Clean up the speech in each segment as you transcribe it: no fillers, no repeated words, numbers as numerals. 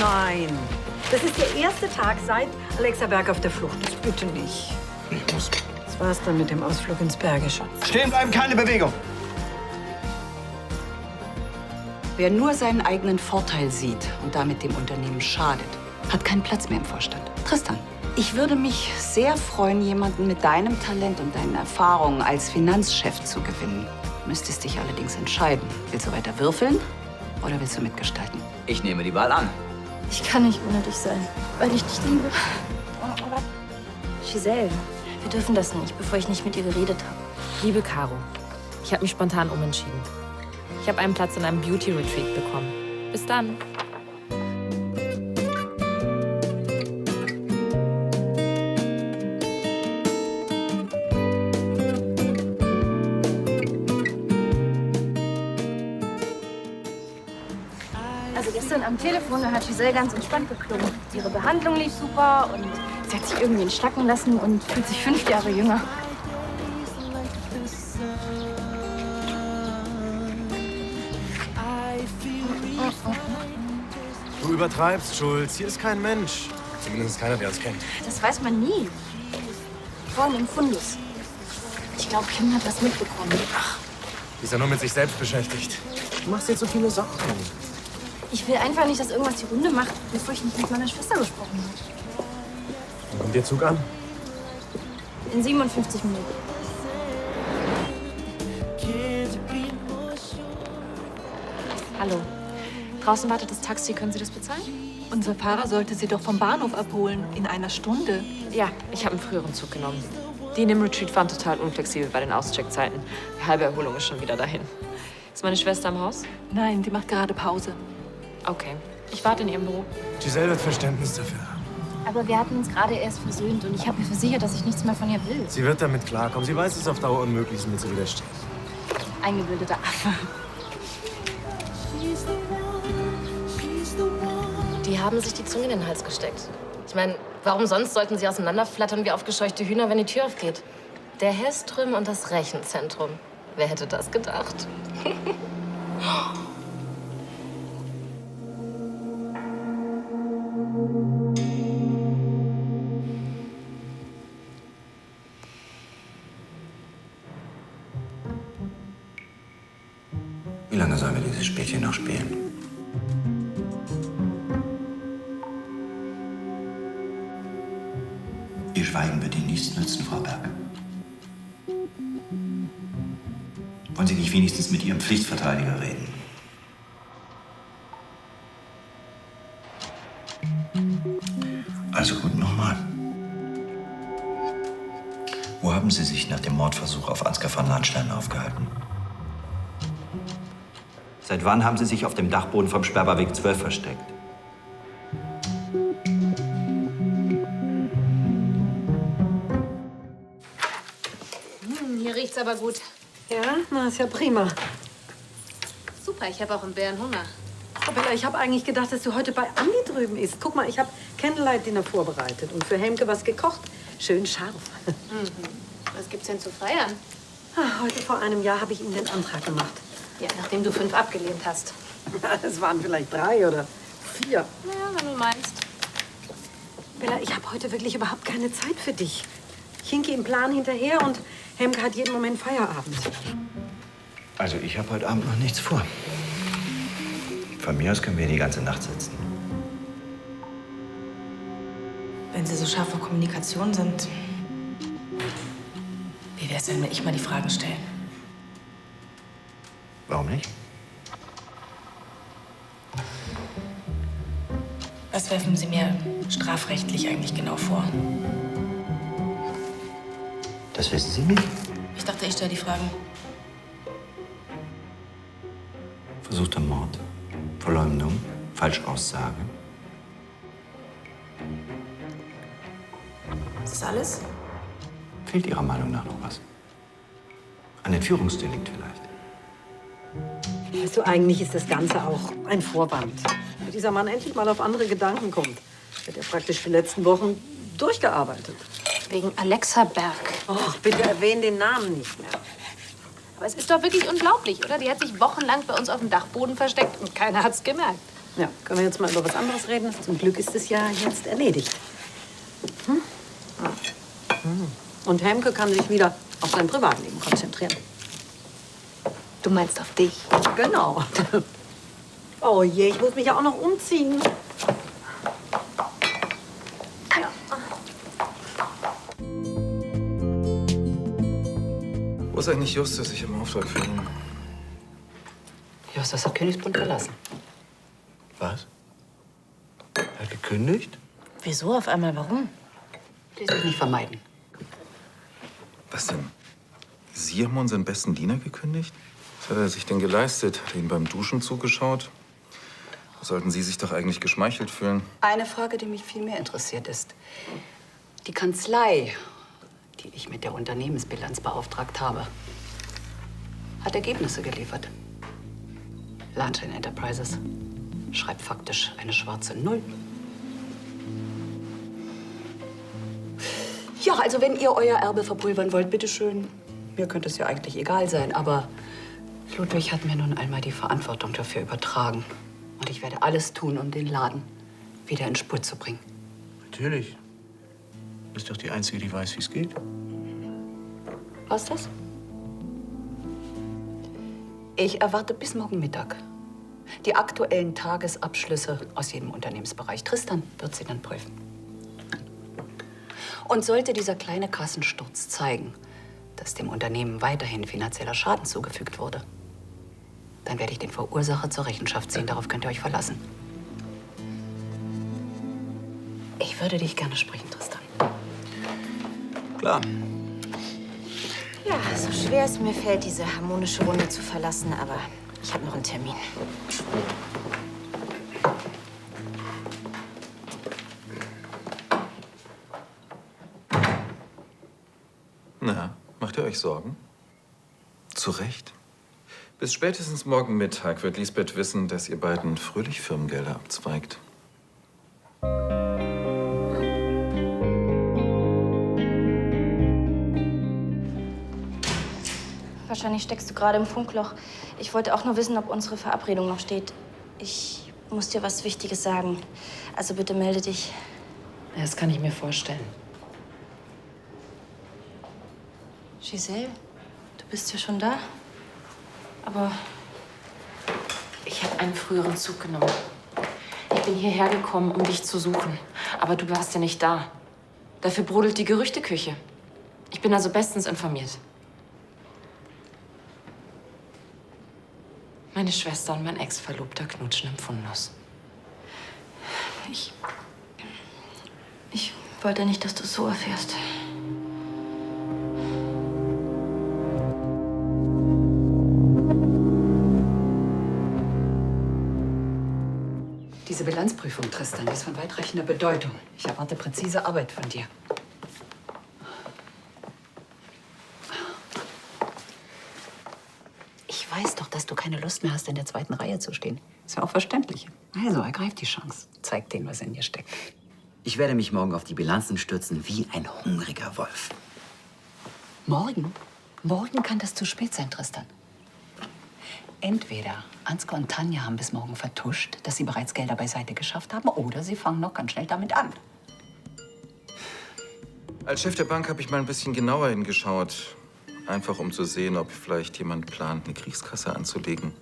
nein. Das ist der erste Tag seit Alexa Berg auf der Flucht ist. Bitte nicht. Ich muss. Das war's dann mit dem Ausflug ins Bergische. Stehen bleiben, keine Bewegung. Wer nur seinen eigenen Vorteil sieht und damit dem Unternehmen schadet, hat keinen Platz mehr im Vorstand. Tristan, ich würde mich sehr freuen, jemanden mit deinem Talent und deinen Erfahrungen als Finanzchef zu gewinnen. Du müsstest dich allerdings entscheiden. Willst du weiter würfeln oder willst du mitgestalten? Ich nehme die Wahl an. Ich kann nicht ohne dich sein, weil ich dich liebe. Aber Giselle, wir dürfen das nicht, bevor ich nicht mit ihr geredet habe. Liebe Caro, ich habe mich spontan umentschieden. Ich habe einen Platz in einem Beauty-Retreat bekommen. Bis dann. Also gestern am Telefon, da hat Giselle ganz entspannt geklungen. Ihre Behandlung lief super und sie hat sich irgendwie entschlacken lassen und fühlt sich 5 Jahre jünger. Du übertreibst, Schulz. Hier ist kein Mensch. Zumindest keiner, der uns kennt. Das weiß man nie. Vorhin im Fundus. Ich glaube, Kim hat was mitbekommen. Die ist ja nur mit sich selbst beschäftigt. Du machst jetzt so viele Sachen. Ich will einfach nicht, dass irgendwas die Runde macht, bevor ich nicht mit meiner Schwester gesprochen habe. Wann kommt der Zug an? In 57 Minuten. Hallo. Draußen wartet das Taxi. Können Sie das bezahlen? Unser Fahrer sollte Sie doch vom Bahnhof abholen. In einer Stunde. Ja, ich habe einen früheren Zug genommen. Die in dem Retreat waren total unflexibel bei den Auscheckzeiten. Die halbe Erholung ist schon wieder dahin. Ist meine Schwester im Haus? Nein, die macht gerade Pause. Okay. Ich warte in Ihrem Büro. Giselle wird Verständnis dafür haben. Aber wir hatten uns gerade erst versöhnt und ich habe mir versichert, dass ich nichts mehr von ihr will. Sie wird damit klarkommen. Sie weiß, es ist auf Dauer unmöglich, mir zu widerstehen. Eingebildeter Affe. Die haben sich die Zunge in den Hals gesteckt. Ich meine, warum sonst sollten sie auseinanderflattern wie aufgescheuchte Hühner, wenn die Tür aufgeht? Der Hellström und das Rechenzentrum. Wer hätte das gedacht? Wie lange sollen wir dieses Spielchen noch spielen? Ihr Schweigen wird Ihnen nichts nützen, Frau Berg. Wollen Sie nicht wenigstens mit Ihrem Pflichtverteidiger reden? Also gut, nochmal. Wo haben Sie sich nach dem Mordversuch auf Ansgar van Lahnstein aufgehalten? Seit wann haben Sie sich auf dem Dachboden vom Sperberweg 12 versteckt? Hier riecht's aber gut. Ja, na, ist ja prima. Super, ich habe auch einen Bärenhunger. Oh, Bella, ich habe eigentlich gedacht, dass du heute bei Andi drüben isst. Guck mal, ich habe Candlelight-Dinner vorbereitet und für Helmke was gekocht. Schön scharf. Was gibt's denn zu feiern? Heute vor einem Jahr habe ich ihm den Antrag gemacht. Ja, nachdem du 5 abgelehnt hast. Es waren vielleicht 3 oder 4. Ja, wenn du meinst. Bella, ich habe heute wirklich überhaupt keine Zeit für dich. Ich hinke im Plan hinterher und Helmke hat jeden Moment Feierabend. Also ich habe heute Abend noch nichts vor. Von mir aus können wir die ganze Nacht sitzen. Wenn Sie so scharf auf Kommunikation sind, wie wär's denn, wenn ich mal die Fragen stelle? Warum nicht? Was werfen Sie mir strafrechtlich eigentlich genau vor? Das wissen Sie nicht? Ich dachte, ich stelle die Fragen. Versuchter Mord, Verleumdung, Falschaussage. Ist das alles? Fehlt Ihrer Meinung nach noch was? Ein Entführungsdelikt vielleicht? Weißt du, eigentlich ist das Ganze auch ein Vorwand. Wenn dieser Mann endlich mal auf andere Gedanken kommt, wird er praktisch die letzten Wochen durchgearbeitet. Wegen Alexa Berg. Och, bitte erwähne den Namen nicht mehr. Aber es ist doch wirklich unglaublich, oder? Die hat sich wochenlang bei uns auf dem Dachboden versteckt und keiner hat's gemerkt. Ja, können wir jetzt mal über was anderes reden? Zum Glück ist es ja jetzt erledigt. Hm? Und Helmke kann sich wieder auf sein Privatleben konzentrieren. Du meinst auf dich? Genau. Oh je, ich muss mich ja auch noch umziehen. Ja. Wo ist eigentlich Justus? Ich habe einen Auftrag für ihn. Justus hat Königsbrunn verlassen. Was? Er hat gekündigt? Wieso auf einmal? Warum? Ließ sich nicht vermeiden. Was denn? Sie haben unseren besten Diener gekündigt? Was hat er sich denn geleistet? Hat er Ihnen beim Duschen zugeschaut? Sollten Sie sich doch eigentlich geschmeichelt fühlen. Eine Frage, die mich viel mehr interessiert, ist: Die Kanzlei, die ich mit der Unternehmensbilanz beauftragt habe, hat Ergebnisse geliefert. Lanshan Enterprises schreibt faktisch eine schwarze Null. Ja, also wenn ihr euer Erbe verpulvern wollt, bitteschön. Mir könnte es ja eigentlich egal sein, aber Ludwig hat mir nun einmal die Verantwortung dafür übertragen. Und ich werde alles tun, um den Laden wieder in Spur zu bringen. Natürlich. Du bist doch die Einzige, die weiß, wie es geht. Was ist das? Ich erwarte bis morgen Mittag die aktuellen Tagesabschlüsse aus jedem Unternehmensbereich. Tristan wird sie dann prüfen. Und sollte dieser kleine Kassensturz zeigen, dass dem Unternehmen weiterhin finanzieller Schaden zugefügt wurde, dann werde ich den Verursacher zur Rechenschaft ziehen. Darauf könnt ihr euch verlassen. Ich würde dich gerne sprechen, Tristan. Klar. Ja, so schwer es mir fällt, diese harmonische Runde zu verlassen, aber ich habe noch einen Termin. Na, macht ihr euch Sorgen? Zu Recht. Bis spätestens morgen Mittag wird Lisbeth wissen, dass ihr beiden fröhlich Firmengelder abzweigt. Wahrscheinlich steckst du gerade im Funkloch. Ich wollte auch nur wissen, ob unsere Verabredung noch steht. Ich muss dir was Wichtiges sagen. Also bitte melde dich. Ja, das kann ich mir vorstellen. Giselle, du bist ja schon da. Aber Ich habe einen früheren Zug genommen. Ich bin hierher gekommen, um dich zu suchen. Aber du warst ja nicht da. Dafür brodelt die Gerüchteküche. Ich bin also bestens informiert. Meine Schwester und mein Ex-Verlobter knutschen im Fundus. ich wollte nicht, dass du es so erfährst. Diese Bilanzprüfung, Tristan, die ist von weitreichender Bedeutung. Ich erwarte präzise Arbeit von dir. Ich weiß doch, dass du keine Lust mehr hast, in der zweiten Reihe zu stehen. Ist ja auch verständlich. Also, ergreif die Chance. Zeig denen, was in dir steckt. Ich werde mich morgen auf die Bilanzen stürzen wie ein hungriger Wolf. Morgen? Morgen kann das zu spät sein, Tristan. Entweder Ansgar und Tanja haben bis morgen vertuscht, dass sie bereits Gelder beiseite geschafft haben, oder sie fangen noch ganz schnell damit an. Als Chef der Bank habe ich mal ein bisschen genauer hingeschaut. Einfach um zu sehen, ob vielleicht jemand plant, eine Kriegskasse anzulegen.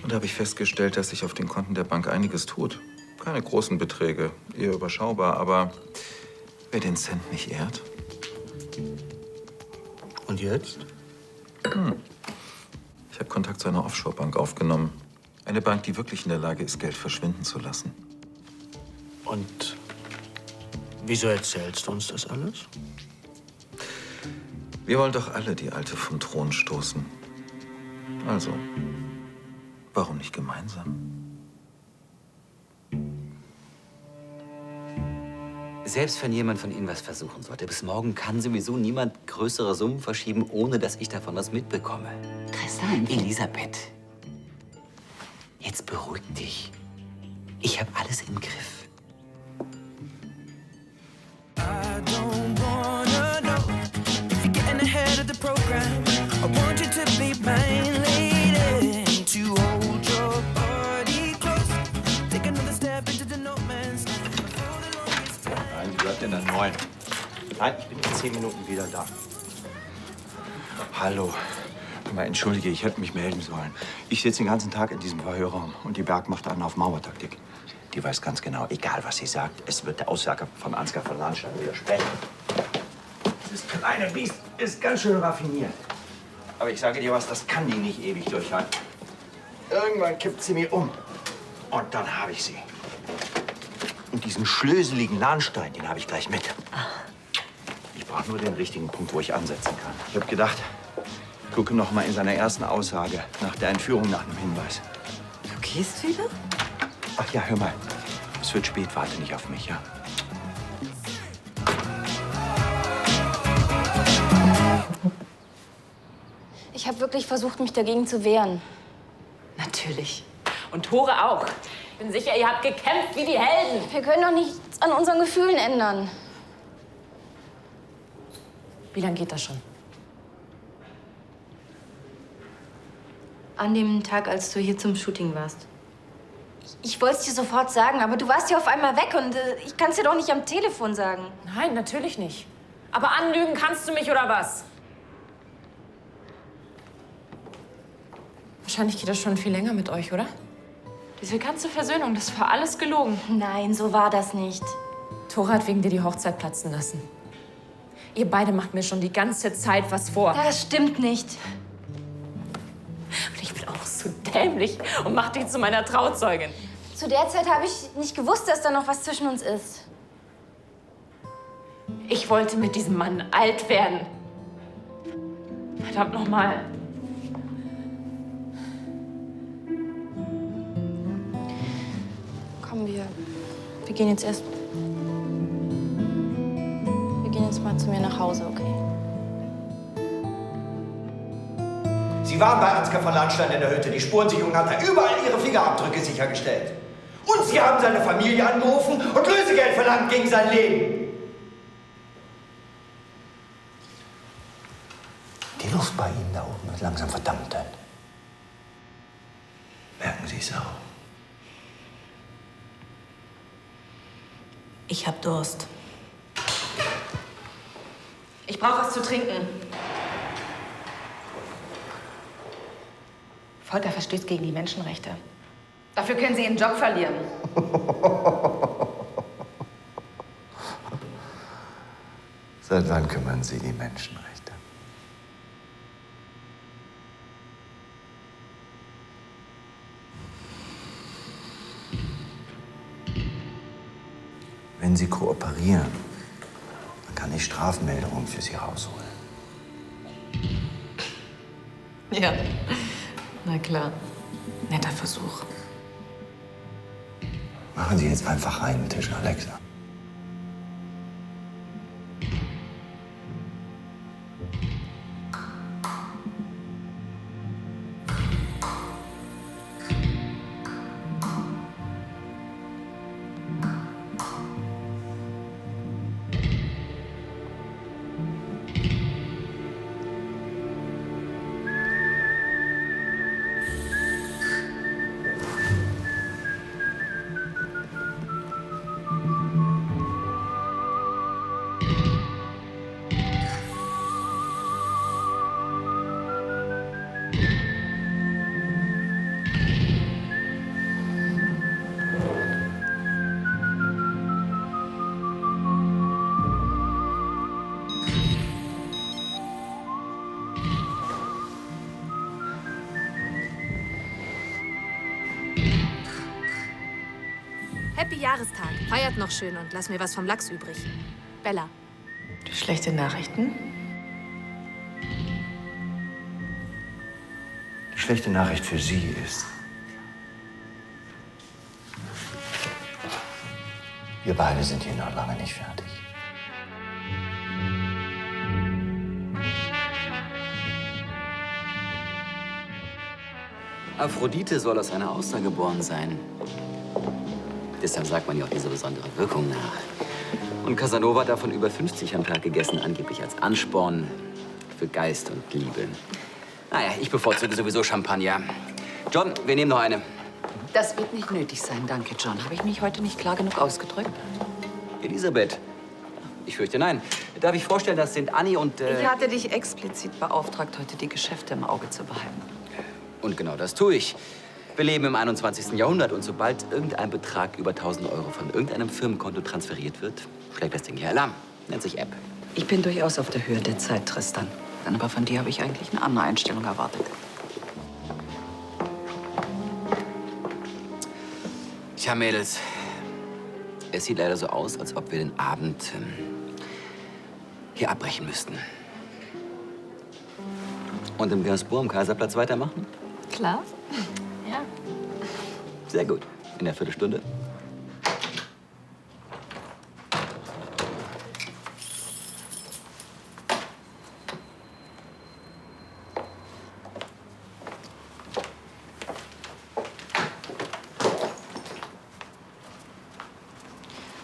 Und da habe ich festgestellt, dass sich auf den Konten der Bank einiges tut. Keine großen Beträge, eher überschaubar, aber wer den Cent nicht ehrt. Und jetzt? Ich habe Kontakt zu einer Offshore-Bank aufgenommen. Eine Bank, die wirklich in der Lage ist, Geld verschwinden zu lassen. Und wieso erzählst du uns das alles? Wir wollen doch alle die Alte vom Thron stoßen. Also, warum nicht gemeinsam? Selbst wenn jemand von Ihnen was versuchen sollte, bis morgen kann sowieso niemand größere Summen verschieben, ohne dass ich davon was mitbekomme. Tristan, Elisabeth, jetzt beruhig dich. Ich habe alles im Griff. I want you to be mine, lady, to hold your body close. Sie bleibt denn dann 9? Nein, ich bin in 10 Minuten wieder da. Hallo. Hör mal, entschuldige, ich hätte mich melden sollen. Ich sitze den ganzen Tag in diesem Verhörraum und die Berg macht an auf Mauertaktik. Die weiß ganz genau, egal was sie sagt, es wird der Aussage von Ansgar von Lahnstein widersprechen. Dieses kleine Biest ist ganz schön raffiniert. Aber ich sage dir was, das kann die nicht ewig durchhalten. Irgendwann kippt sie mir um. Und dann habe ich sie. Und diesen schlöseligen Lahnstein, den habe ich gleich mit. Ich brauche nur den richtigen Punkt, wo ich ansetzen kann. Ich habe gedacht, ich gucke noch mal in seiner ersten Aussage nach der Entführung nach einem Hinweis. Du gehst wieder? Ach ja, hör mal. Es wird spät, warte nicht auf mich, ja? Ich habe wirklich versucht, mich dagegen zu wehren. Natürlich. Und Tore auch. Ich bin sicher, ihr habt gekämpft wie die Helden. Wir können doch nichts an unseren Gefühlen ändern. Wie lange geht das schon? An dem Tag, als du hier zum Shooting warst. Ich wollte es dir sofort sagen, aber du warst ja auf einmal weg und ich kann es dir doch nicht am Telefon sagen. Nein, natürlich nicht. Aber anlügen kannst du mich, oder was? Wahrscheinlich geht das schon viel länger mit euch, oder? Diese ganze Versöhnung, das war alles gelogen. Nein, so war das nicht. Tore hat wegen dir die Hochzeit platzen lassen. Ihr beide macht mir schon die ganze Zeit was vor. Das stimmt nicht. Und ich bin auch so dämlich und mach dich zu meiner Trauzeugin. Zu der Zeit habe ich nicht gewusst, dass da noch was zwischen uns ist. Ich wollte mit diesem Mann alt werden. Verdammt nochmal. Komm, wir gehen jetzt erst. Wir gehen jetzt mal zu mir nach Hause, okay? Sie waren bei Ansgar von Lahnstein in der Hütte. Die Spurensicherung hat da überall ihre Fingerabdrücke sichergestellt. Und Sie haben seine Familie angerufen und Lösegeld verlangt gegen sein Leben. Die Luft bei Ihnen da oben wird langsam verdammt dünn. Merken Sie es auch? Ich hab Durst. Ich brauche was zu trinken. Volker verstößt gegen die Menschenrechte. Dafür können Sie Ihren Job verlieren. Seit wann kümmern Sie die Menschenrechte? Wenn Sie kooperieren, dann kann ich Strafmeldungen für Sie rausholen. Ja, na klar. Netter Versuch. Machen Sie jetzt einfach einen Tisch, Alexa. Happy Jahrestag. Feiert noch schön und lass mir was vom Lachs übrig. Bella. Schlechte Nachrichten? Die schlechte Nachricht für Sie ist, wir beide sind hier noch lange nicht fertig. Aphrodite soll aus einer Auster geboren sein. Deshalb sagt man ja auch diese besondere Wirkung nach. Und Casanova hat davon über 50 am Tag gegessen, angeblich als Ansporn für Geist und Liebe. Naja, ich bevorzuge sowieso Champagner. John, wir nehmen noch eine. Das wird nicht nötig sein, danke, John. Habe ich mich heute nicht klar genug ausgedrückt? Elisabeth, Ich fürchte, nein. Darf ich vorstellen, das sind Anni und... Ich hatte dich explizit beauftragt, heute die Geschäfte im Auge zu behalten. Und genau das tue ich. Wir leben im 21. Jahrhundert und sobald irgendein Betrag über 1.000 € von irgendeinem Firmenkonto transferiert wird, schlägt das Ding hier Alarm. Nennt sich App. Ich bin durchaus auf der Höhe der Zeit, Tristan. Aber von dir habe ich eigentlich eine andere Einstellung erwartet. Tja, Mädels. Es sieht leider so aus, als ob wir den Abend hier abbrechen müssten. Und im Gainsbourg am Kaiserplatz weitermachen? Klar. Ja. Sehr gut. In der Viertelstunde.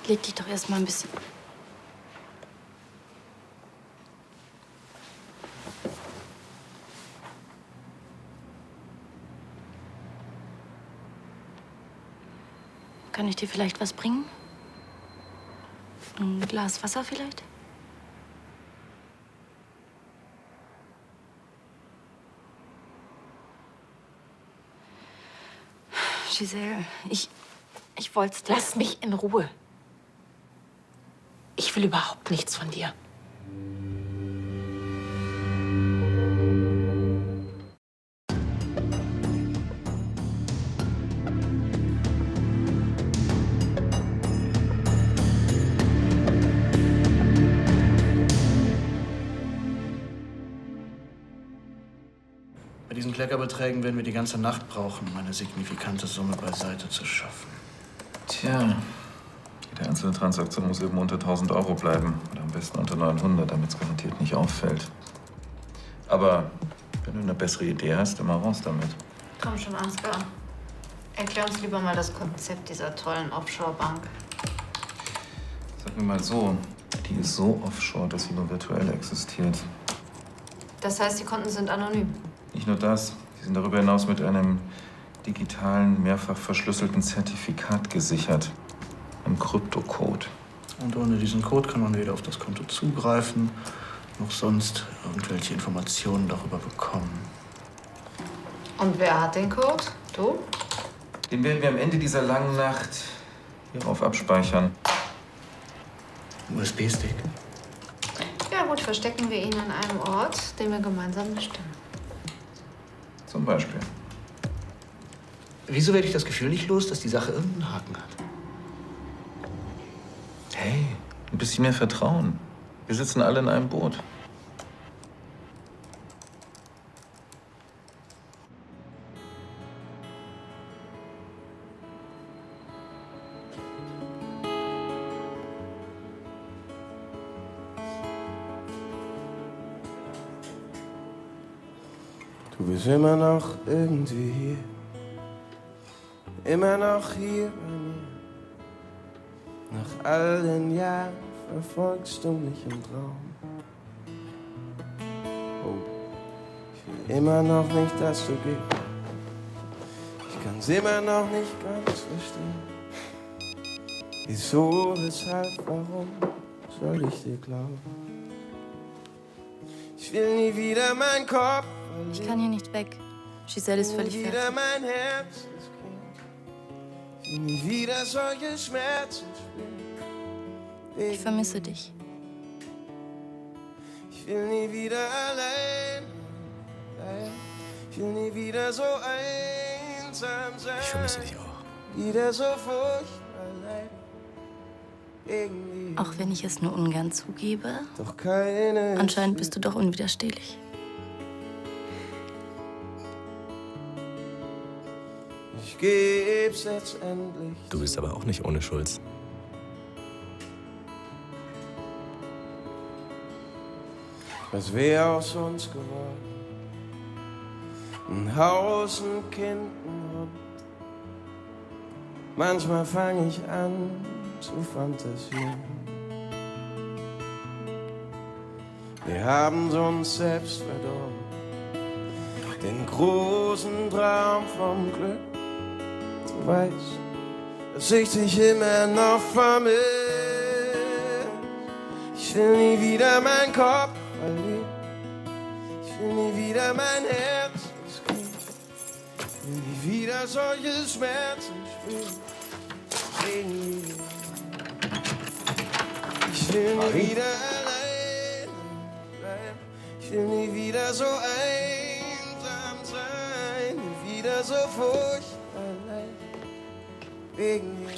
Leg dich doch erst mal ein bisschen. Kann ich dir vielleicht was bringen? Ein Glas Wasser vielleicht? Giselle, ich wollte dir... Lass mich in Ruhe. Ich will überhaupt nichts von dir. Bei diesen Kleckerbeträgen werden wir die ganze Nacht brauchen, um eine signifikante Summe beiseite zu schaffen. Tja, jede einzelne Transaktion muss eben unter 1.000 € bleiben. Oder am besten unter 900, damit es garantiert nicht auffällt. Aber wenn du eine bessere Idee hast, immer raus damit. Komm schon, Ansgar. Erklär uns lieber mal das Konzept dieser tollen Offshore-Bank. Sag mir mal so, die ist so offshore, dass sie nur virtuell existiert. Das heißt, die Konten sind anonym. Nicht nur das, sie sind darüber hinaus mit einem digitalen, mehrfach verschlüsselten Zertifikat gesichert. Einem Kryptocode. Und ohne diesen Code kann man weder auf das Konto zugreifen, noch sonst irgendwelche Informationen darüber bekommen. Und wer hat den Code? Du? Den werden wir am Ende dieser langen Nacht hierauf abspeichern. USB-Stick. Ja gut, verstecken wir ihn an einem Ort, den wir gemeinsam bestimmen. Zum Beispiel. Wieso werde ich das Gefühl nicht los, dass die Sache irgendeinen Haken hat? Hey, ein bisschen mehr Vertrauen. Wir sitzen alle in einem Boot. Du bist immer noch irgendwie hier. Immer noch hier bei mir. Nach all den Jahren verfolgst du mich im Traum. Oh, ich will immer noch nicht, dass du gehst. Ich kann's immer noch nicht ganz verstehen. Wieso, weshalb, warum soll ich dir glauben? Ich will nie wieder meinen Kopf verlieren. Ich kann hier nicht weg. Giselle ist völlig fertig. Wieder mein Herz ist Ich will nie wieder solche Schmerzen spüren. Ich vermisse dich. Ich will nie wieder allein sein. Ich will nie wieder so einsam sein. Ich vermisse dich auch. Wieder so furchtbar leid. Irgendwie. Auch wenn ich es nur ungern zugebe. Doch keine. Anscheinend bist du doch unwiderstehlich. Ich geb's jetzt endlich. Du bist aber auch nicht ohne Schuld. Was wär aus uns geworden? Ein Haus, ein Kind, ein Hund. Manchmal fang ich an zu fantasieren. Wir haben uns selbst verdorben. Den großen Traum vom Glück. Du weißt, dass ich dich immer noch vermisse. Ich will nie wieder meinen Kopf verlieren. Ich will nie wieder mein Herz riskieren. Ich will nie wieder solche Schmerzen spüren. Wegen dir. Ich will nie wieder allein bleiben. Ich will nie wieder so einsam sein. Nie wieder so furchtbar allein. Wegen dir.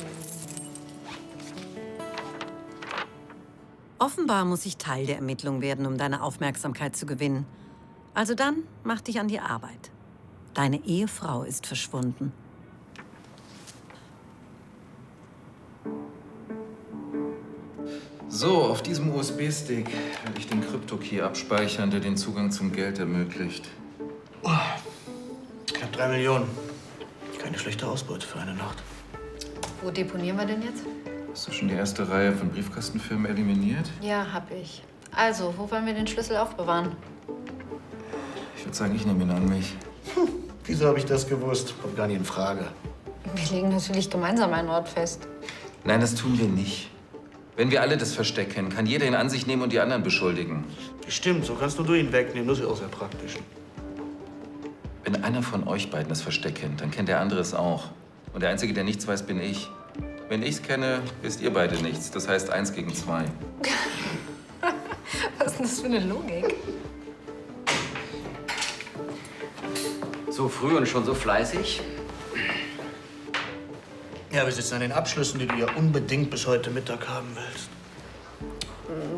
Offenbar muss ich Teil der Ermittlung werden, um deine Aufmerksamkeit zu gewinnen. Also dann, mach dich an die Arbeit. Deine Ehefrau ist verschwunden. So, auf diesem USB-Stick werde ich den Krypto-Key abspeichern, der den Zugang zum Geld ermöglicht. Oh, knapp 3 Millionen. Keine schlechte Ausbeute für eine Nacht. Wo deponieren wir denn jetzt? Hast du schon die erste Reihe von Briefkastenfirmen eliminiert? Ja, hab ich. Also, wo wollen wir den Schlüssel aufbewahren? Ich würde sagen, ich nehme ihn an mich. Wieso habe ich das gewusst? Kommt gar nicht in Frage. Wir legen natürlich gemeinsam einen Ort fest. Nein, das tun wir nicht. Wenn wir alle das Versteck kennen, kann jeder ihn an sich nehmen und die anderen beschuldigen. Stimmt, so kannst nur du ihn wegnehmen. Das ist ja auch sehr praktisch. Wenn einer von euch beiden das Versteck kennt, dann kennt der andere es auch. Und der Einzige, der nichts weiß, bin ich. Wenn ich es kenne, wisst ihr beide nichts. Das heißt 1 gegen 2. Was ist denn das für eine Logik? So früh und schon so fleißig? Ja, wir sitzen an den Abschlüssen, die du ja unbedingt bis heute Mittag haben willst.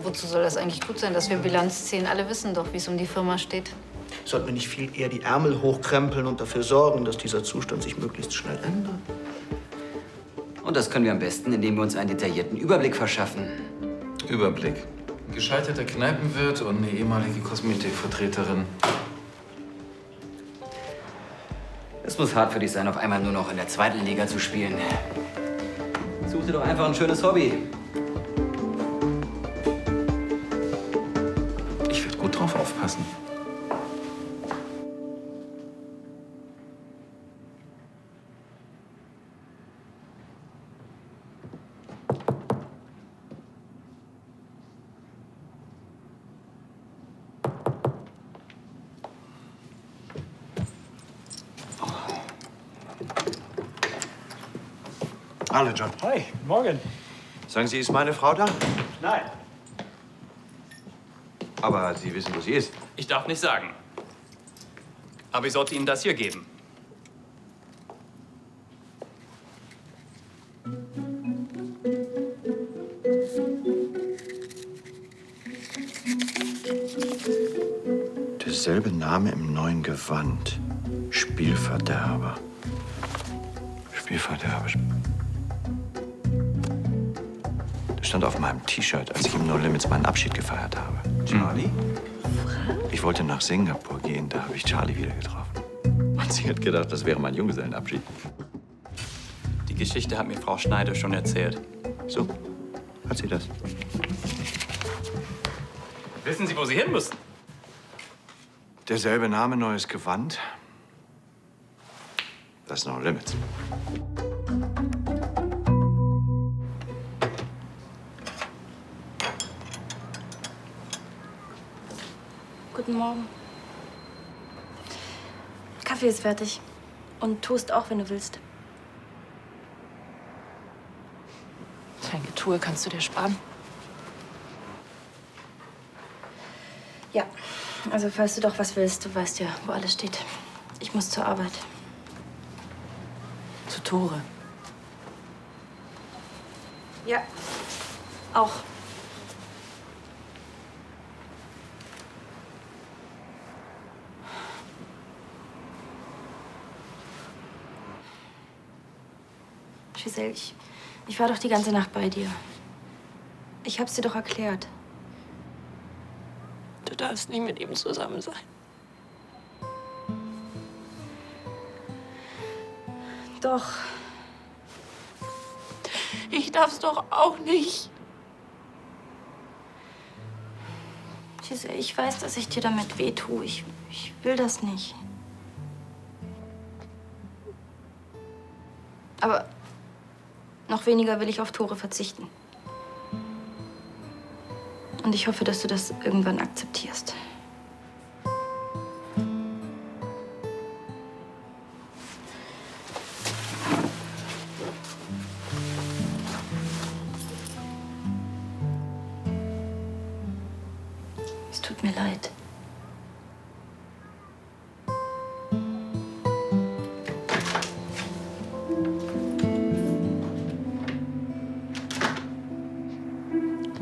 Wozu soll das eigentlich gut sein, dass wir Bilanz ziehen? Alle wissen doch, wie es um die Firma steht. Sollten wir nicht viel eher die Ärmel hochkrempeln und dafür sorgen, dass dieser Zustand sich möglichst schnell ändert? Und das können wir am besten, indem wir uns einen detaillierten Überblick verschaffen. Überblick. Ein gescheiterter Kneipenwirt und eine ehemalige Kosmetikvertreterin. Es muss hart für dich sein, auf einmal nur noch in der zweiten Liga zu spielen. Such dir doch einfach ein schönes Hobby. Ich werde gut drauf aufpassen. Hallo, John. Hi, morgen. Sagen Sie, ist meine Frau da? Nein. Aber Sie wissen, wo sie ist. Ich darf nicht sagen. Aber ich sollte Ihnen das hier geben. Derselbe Name im neuen Gewand. Spielverderber. Spielverderber. Das stand auf meinem T-Shirt, als ich im No Limits meinen Abschied gefeiert habe. Charlie? Ich wollte nach Singapur gehen, da habe ich Charlie wieder getroffen. Und sie hat gedacht, das wäre mein Junggesellenabschied. Die Geschichte hat mir Frau Schneider schon erzählt. So, hat sie das? Wissen Sie, wo Sie hin müssen? Derselbe Name, neues Gewand. Das No Limits. Guten Morgen. Kaffee ist fertig. Und Toast auch, wenn du willst. Dein Getue kannst du dir sparen. Ja, also falls du doch was willst, du weißt ja, wo alles steht. Ich muss zur Arbeit. Zu Tore. Ja, auch. Giselle, ich war doch die ganze Nacht bei dir. Ich hab's dir doch erklärt. Du darfst nie mit ihm zusammen sein. Doch. Ich darf's doch auch nicht. Giselle, ich weiß, dass ich dir damit wehtue. Ich will das nicht. Aber noch weniger will ich auf Tore verzichten. Und ich hoffe, dass du das irgendwann akzeptierst. Es tut mir leid.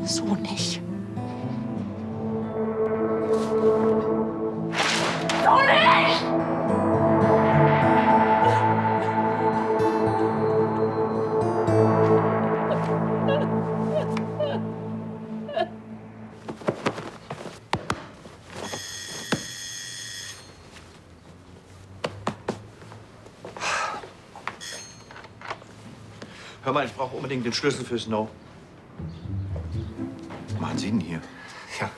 So nicht. So nicht! Hör mal, ich brauche unbedingt den Schlüssel für Snow. Was machen Sie denn hier? Ja,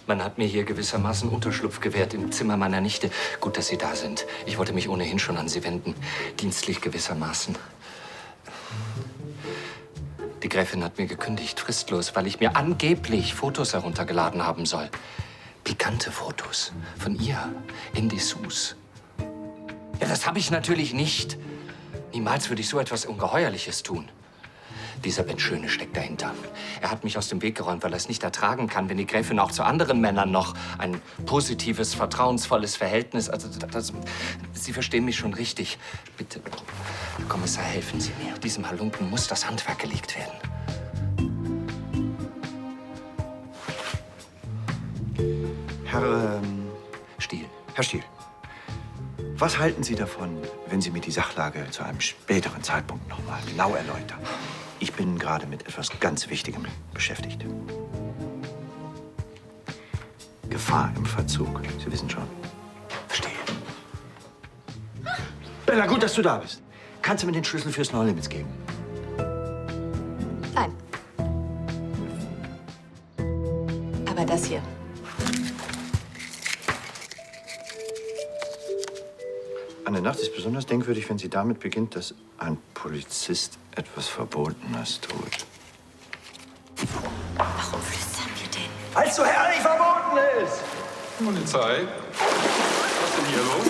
man hat mir hier gewissermaßen Unterschlupf gewährt im Zimmer meiner Nichte. Gut, dass Sie da sind. Ich wollte mich ohnehin schon an Sie wenden. Dienstlich gewissermaßen. Die Gräfin hat mir gekündigt, fristlos, weil ich mir angeblich Fotos heruntergeladen haben soll. Pikante Fotos von ihr in Dessous. Ja, das habe ich natürlich nicht. Niemals würde ich so etwas Ungeheuerliches tun. Dieser Ben Schöne steckt dahinter. Er hat mich aus dem Weg geräumt, weil er es nicht ertragen kann, wenn die Gräfin auch zu anderen Männern noch ein positives, vertrauensvolles Verhältnis... Also, Sie verstehen mich schon richtig. Bitte, Herr Kommissar, helfen Sie mir. Diesem Halunken muss das Handwerk gelegt werden. Herr, Stiel. Herr Stiel, was halten Sie davon, wenn Sie mir die Sachlage zu einem späteren Zeitpunkt noch mal genau erläutern? Ich bin gerade mit etwas ganz Wichtigem beschäftigt. Gefahr im Verzug. Sie wissen schon. Verstehe. Bella, gut, dass du da bist. Kannst du mir den Schlüssel fürs No Limits geben? Nein. Aber das hier. Eine Nacht ist besonders denkwürdig, wenn sie damit beginnt, dass ein Polizist etwas Verbotenes tut. Warum flüstern wir denn? Weil es so herrlich verboten ist! Polizei? Was ist denn hier los?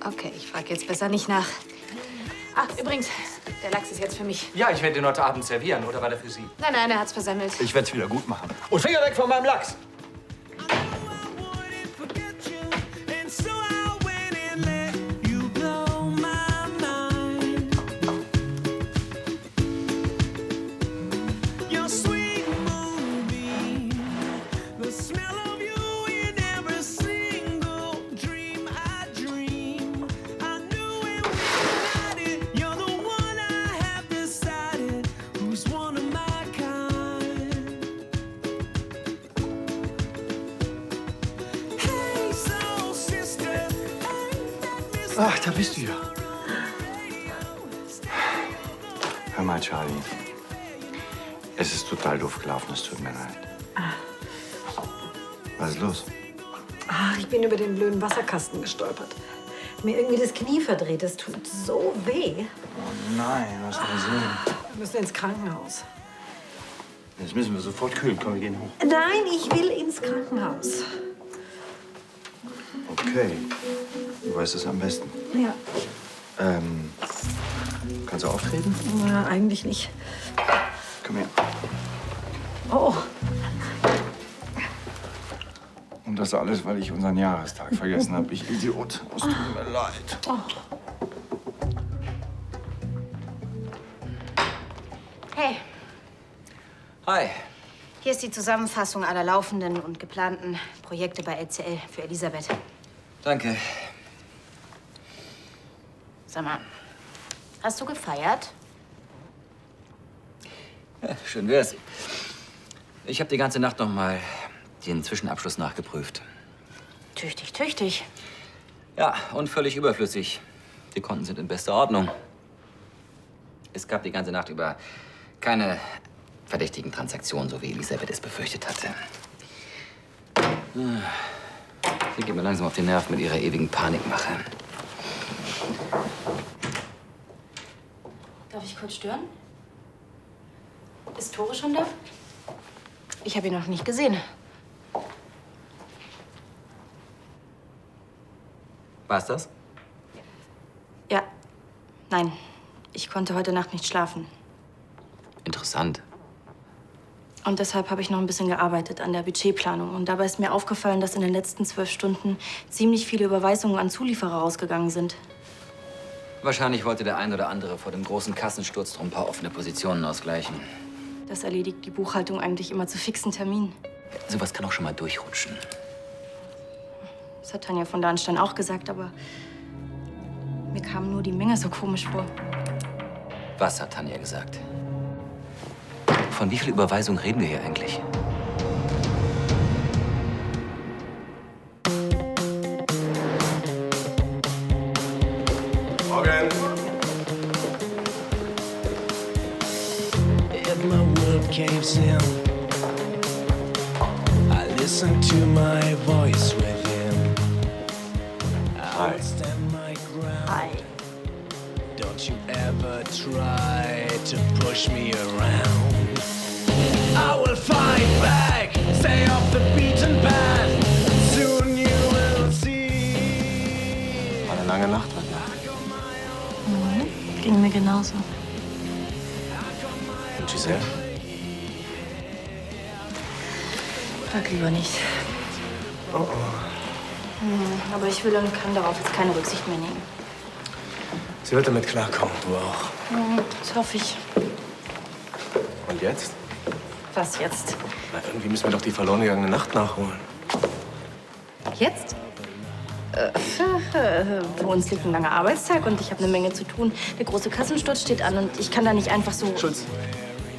Okay, ich frage jetzt besser nicht nach. Ach, übrigens, der Lachs ist jetzt für mich. Ja, ich werde ihn heute Abend servieren. Oder war der für Sie? Nein, nein, er hat's versemmelt. Ich werde es wieder gut machen. Und Finger weg von meinem Lachs! Ach, da bist du ja. Hör mal, Charlie. Es ist total doof gelaufen, es tut mir leid. Was ist los? Ach, ich bin über den blöden Wasserkasten gestolpert. Mir irgendwie das Knie verdreht. Das tut so weh. Oh nein, was denn so? Wir müssen ins Krankenhaus. Jetzt müssen wir sofort kühlen. Komm, wir gehen hoch. Nein, ich will ins Krankenhaus. Okay. Du weißt es am besten. Ja. Kannst du auftreten? Na, eigentlich nicht. Komm her. Oh. Und das alles, weil ich unseren Jahrestag vergessen habe. Ich Idiot. Es tut mir leid. Oh. Hey, Hi. hier ist die Zusammenfassung aller laufenden und geplanten Projekte bei LCL für Elisabeth. Danke. Sag mal, hast du gefeiert? Ja, schön wär's. Ich habe die ganze Nacht noch mal den Zwischenabschluss nachgeprüft. Tüchtig, tüchtig. Ja, und völlig überflüssig. Die Konten sind in bester Ordnung. Es gab die ganze Nacht über keine verdächtigen Transaktionen, so wie Elisabeth es befürchtet hatte. Sie geht mir langsam auf den Nerv mit ihrer ewigen Panikmache. Darf ich kurz stören? Ist Tore schon da? Ich habe ihn noch nicht gesehen. War's das? Ja. Nein. Ich konnte heute Nacht nicht schlafen. Interessant. Und deshalb habe ich noch ein bisschen gearbeitet an der Budgetplanung. Und dabei ist mir aufgefallen, dass in den letzten 12 Stunden ziemlich viele Überweisungen an Zulieferer rausgegangen sind. Wahrscheinlich wollte der ein oder andere vor dem großen Kassensturz drum ein paar offene Positionen ausgleichen. Das erledigt die Buchhaltung eigentlich immer zu fixen Terminen. Sowas kann auch schon mal durchrutschen. Das hat Tanja von Darnstein auch gesagt, aber mir kam nur die Menge so komisch vor. Was hat Tanja gesagt? Von wie viel Überweisungen reden wir hier eigentlich? Morgen. If my world caves in, I listen to my voice within. I will stand my ground. Hi. Don't you ever try to push me around. I will fight back, stay off the beaten path. Soon you will see. War eine lange Nacht heute. Ging mir genauso. Und Giselle? Frag lieber nicht. Oh oh. Aber ich will und kann darauf jetzt keine Rücksicht mehr nehmen. Sie wird damit klarkommen, du auch. Das hoffe ich. Und jetzt? Was jetzt? Na, irgendwie müssen wir doch die verloren gegangene Nacht nachholen. Jetzt? Für uns liegt ein langer Arbeitstag und ich habe eine Menge zu tun. Der große Kassensturz steht an und ich kann da nicht einfach so... Schulz,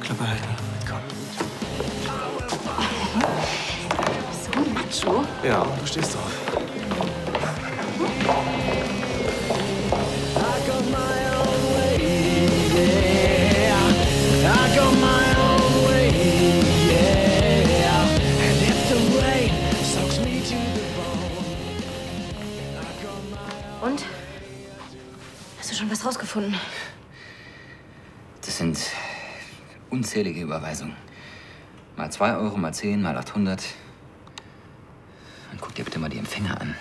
Klappe halten. Komm. So ein Macho. Ja, du stehst drauf. Und? Hast du schon was rausgefunden? Das sind unzählige Überweisungen. Mal 2 Euro, mal 10, mal 800. Und guck dir bitte mal die Empfänger an.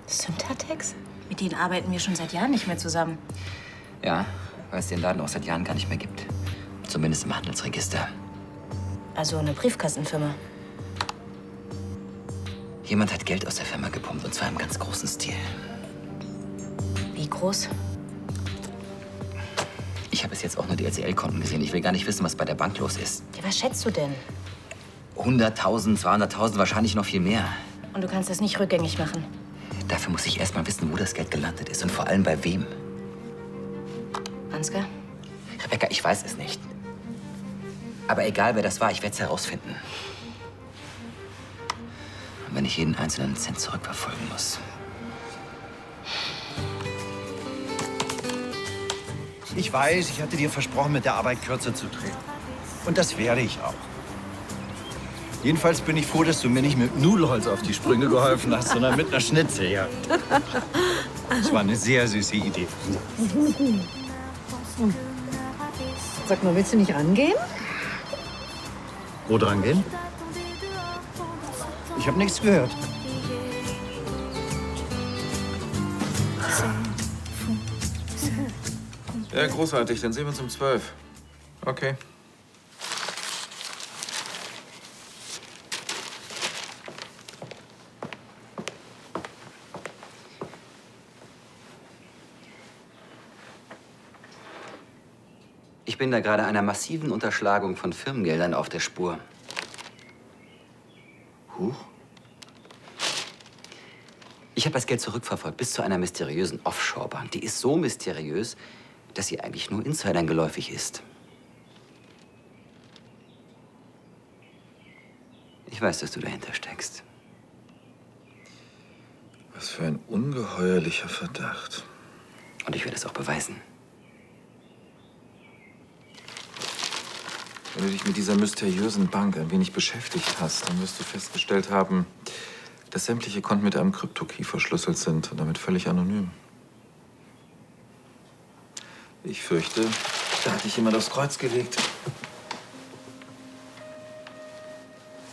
Syntatex? Mit denen arbeiten wir schon seit Jahren nicht mehr zusammen. Ja, weil es den Laden auch seit Jahren gar nicht mehr gibt. Zumindest im Handelsregister. Also eine Briefkastenfirma. Jemand hat Geld aus der Firma gepumpt, und zwar im ganz großen Stil. Wie groß? Ich habe bis jetzt auch nur die RCL-Konten gesehen. Ich will gar nicht wissen, was bei der Bank los ist. Ja, was schätzt du denn? 100.000, 200.000, wahrscheinlich noch viel mehr. Und du kannst das nicht rückgängig machen. Dafür muss ich erst mal wissen, wo das Geld gelandet ist und vor allem bei wem. Ansgar? Rebecca, ich weiß es nicht. Aber egal, wer das war, ich werde es herausfinden. Und wenn ich jeden einzelnen Cent zurückverfolgen muss. Ich weiß, ich hatte dir versprochen, mit der Arbeit kürzer zu treten. Und das werde ich auch. Jedenfalls bin ich froh, dass du mir nicht mit Nudelholz auf die Sprünge geholfen hast, sondern mit einer Schnitzeljagd. Das war eine sehr süße Idee. Sag mal, willst du nicht rangehen? Wo dran gehen? Ich habe nichts gehört. Ja, großartig. Dann sehen wir uns um 12. Okay. Ich bin da gerade einer massiven Unterschlagung von Firmengeldern auf der Spur. Huch. Ich habe das Geld zurückverfolgt bis zu einer mysteriösen Offshore-Bank. Die ist so mysteriös, dass sie eigentlich nur Insidern geläufig ist. Ich weiß, dass du dahinter steckst. Was für ein ungeheuerlicher Verdacht. Und ich werde es auch beweisen. Wenn du dich mit dieser mysteriösen Bank ein wenig beschäftigt hast, dann wirst du festgestellt haben, dass sämtliche Konten mit einem Krypto-Key verschlüsselt sind und damit völlig anonym. Ich fürchte, da hatte ich jemand aufs Kreuz gelegt.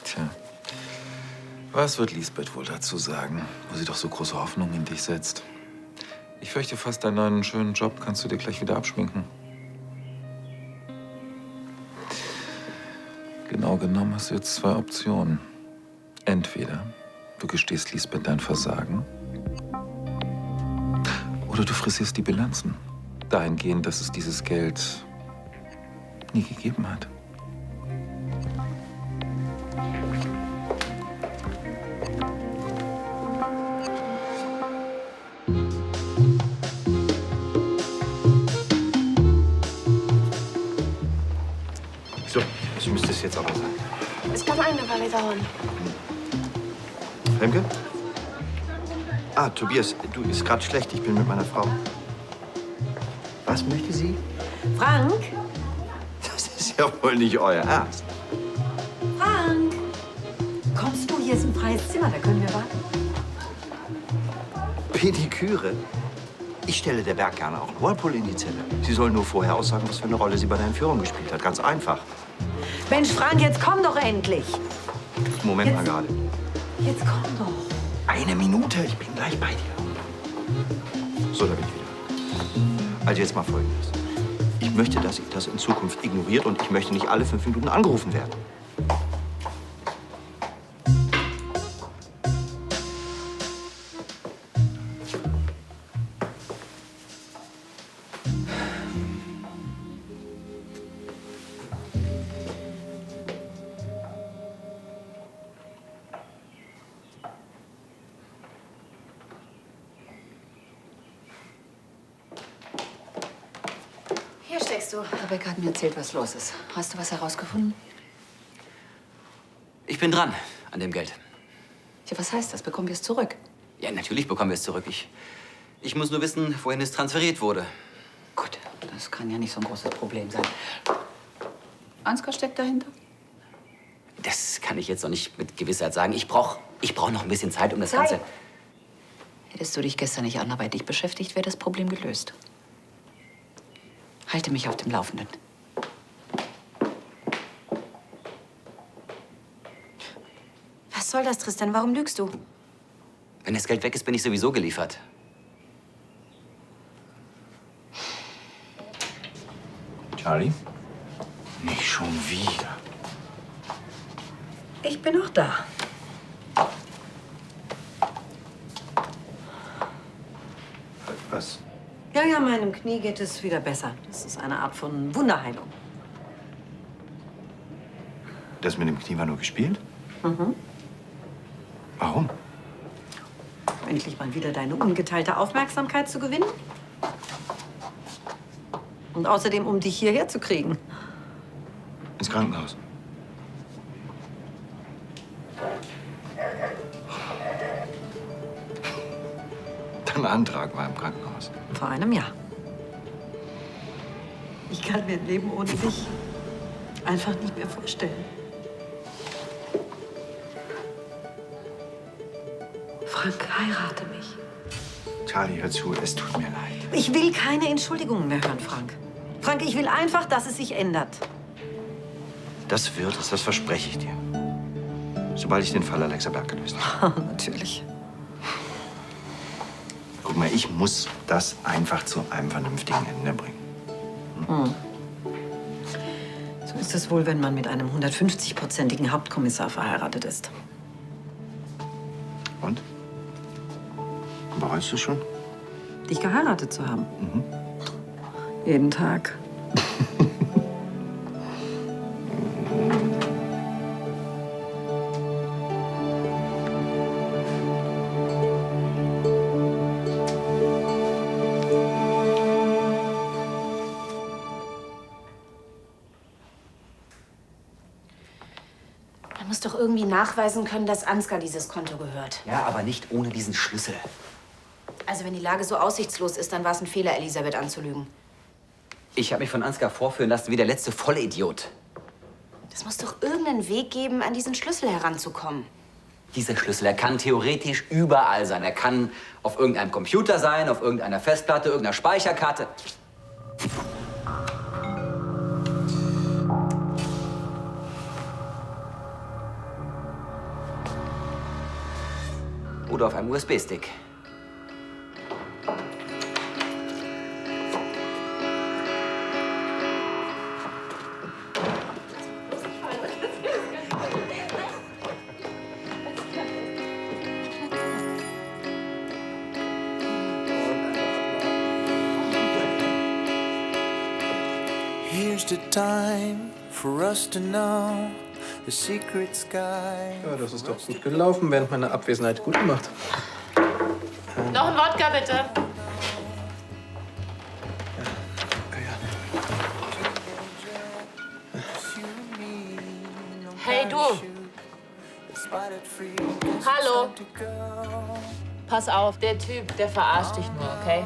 Tja, was wird Lisbeth wohl dazu sagen, wo sie doch so große Hoffnung in dich setzt? Ich fürchte fast, deinen neuen schönen Job kannst du dir gleich wieder abschminken. Genau genommen hast du jetzt 2 Optionen. Entweder du gestehst Lisbeth dein Versagen oder du frisierst die Bilanzen. Dahingehend, dass es dieses Geld nie gegeben hat. So, das müsste es jetzt aber sein. Es kann eine Weile dauern. Remke? Ah, Tobias, du, ist gerade schlecht. Ich bin mit meiner Frau. Was möchte sie? Frank? Das ist ja wohl nicht euer Ernst. Frank! Kommst du? Hier ist ein freies Zimmer, da können wir warten. Pediküre? Ich stelle der Berg gerne auch einen Whirlpool in die Zelle. Sie soll nur vorher aussagen, was für eine Rolle sie bei der Entführung gespielt hat. Ganz einfach. Mensch, Frank, jetzt komm doch endlich. Moment mal gerade. Jetzt komm doch. 1 Minute, ich bin gleich bei dir. So, da bin ich wieder. Also jetzt mal Folgendes. Ich möchte, dass ihr das in Zukunft ignoriert und ich möchte nicht alle 5 Minuten angerufen werden. Hier steckst du. Rebecca hat mir erzählt, was los ist. Hast du was herausgefunden? Ich bin dran an dem Geld. Ja, was heißt das? Bekommen wir es zurück? Ja, natürlich bekommen wir es zurück. Ich muss nur wissen, wohin es transferiert wurde. Gut, das kann ja nicht so ein großes Problem sein. Ansgar steckt dahinter? Das kann ich jetzt noch nicht mit Gewissheit sagen. Ich brauch noch ein bisschen Zeit, um das Ganze... Hättest du dich gestern nicht anderweitig beschäftigt, wäre das Problem gelöst. Halte mich auf dem Laufenden. Was soll das, Tristan? Warum lügst du? Wenn das Geld weg ist, bin ich sowieso geliefert. Charlie? Nicht schon wieder. Ich bin auch da. Was? Ja, meinem Knie geht es wieder besser. Das ist eine Art von Wunderheilung. Das mit dem Knie war nur gespielt? Mhm. Warum? Um endlich mal wieder deine ungeteilte Aufmerksamkeit zu gewinnen. Und außerdem, um dich hierher zu kriegen. Ins Krankenhaus. Dein Antrag war im Krankenhaus. Vor einem Jahr. Ich kann mir ein Leben ohne dich einfach nicht mehr vorstellen. Frank, heirate mich. Charlie, hör zu, es tut mir leid. Ich will keine Entschuldigungen mehr hören, Frank. Frank, ich will einfach, dass es sich ändert. Das wird es, das verspreche ich dir. Sobald ich den Fall Alexa Berg gelöst habe. Natürlich. Guck mal, ich muss das einfach zu einem vernünftigen Ende bringen. So ist es wohl, wenn man mit einem 150-prozentigen Hauptkommissar verheiratet ist. Und? Bereust du schon? Dich geheiratet zu haben. Jeden Tag. Man muss doch irgendwie nachweisen können, dass Ansgar dieses Konto gehört. Ja, aber nicht ohne diesen Schlüssel. Also wenn die Lage so aussichtslos ist, dann war es ein Fehler, Elisabeth anzulügen. Ich habe mich von Ansgar vorführen lassen wie der letzte Vollidiot. Es muss doch irgendeinen Weg geben, an diesen Schlüssel heranzukommen. Dieser Schlüssel, er kann theoretisch überall sein. Er kann auf irgendeinem Computer sein, auf irgendeiner Festplatte, irgendeiner Speicherkarte. oder auf einem USB-Stick. Here's the time for us to know the secret sky. Ja, das ist doch gut gelaufen während meiner Abwesenheit. Gut gemacht. Noch ein Wodka, bitte. Hey, du. Hallo. Pass auf, der Typ, der verarscht dich nur, okay?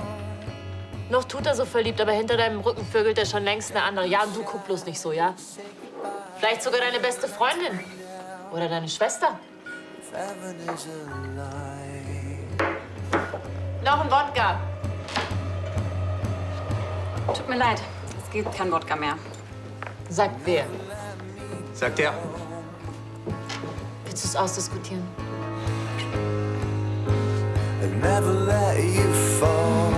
Noch tut er so verliebt, aber hinter deinem Rücken vögelt er schon längst eine andere. Ja, und du guck bloß nicht so, ja? Vielleicht sogar deine beste Freundin. Oder deine Schwester. Noch ein Wodka. Tut mir leid, es geht kein Wodka mehr. Sagt wer? Sagt er. Willst du es ausdiskutieren? I'll never let you fall.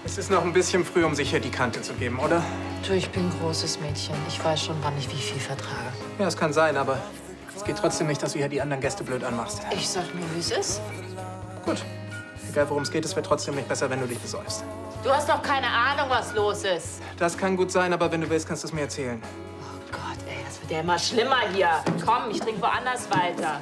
Es ist noch ein bisschen früh, um sich hier die Kante zu geben, oder? Du, ich bin ein großes Mädchen. Ich weiß schon, wann ich wie viel vertrage. Ja, es kann sein, aber es geht trotzdem nicht, dass du hier die anderen Gäste blöd anmachst. Ich sag nur, wie es ist. Gut. Egal, worum es geht, es wird trotzdem nicht besser, wenn du dich besäufst. Du hast doch keine Ahnung, was los ist. Das kann gut sein, aber wenn du willst, kannst du es mir erzählen. Oh Gott, ey, das wird ja immer schlimmer hier. Komm, ich trinke woanders weiter.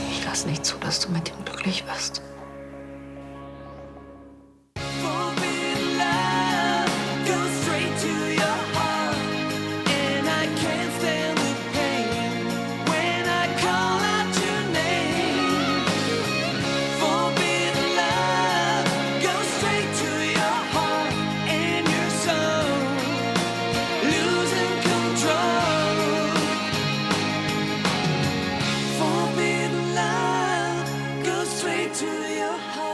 Ich lass nicht zu, dass du mit ihm glücklich wirst. To your heart.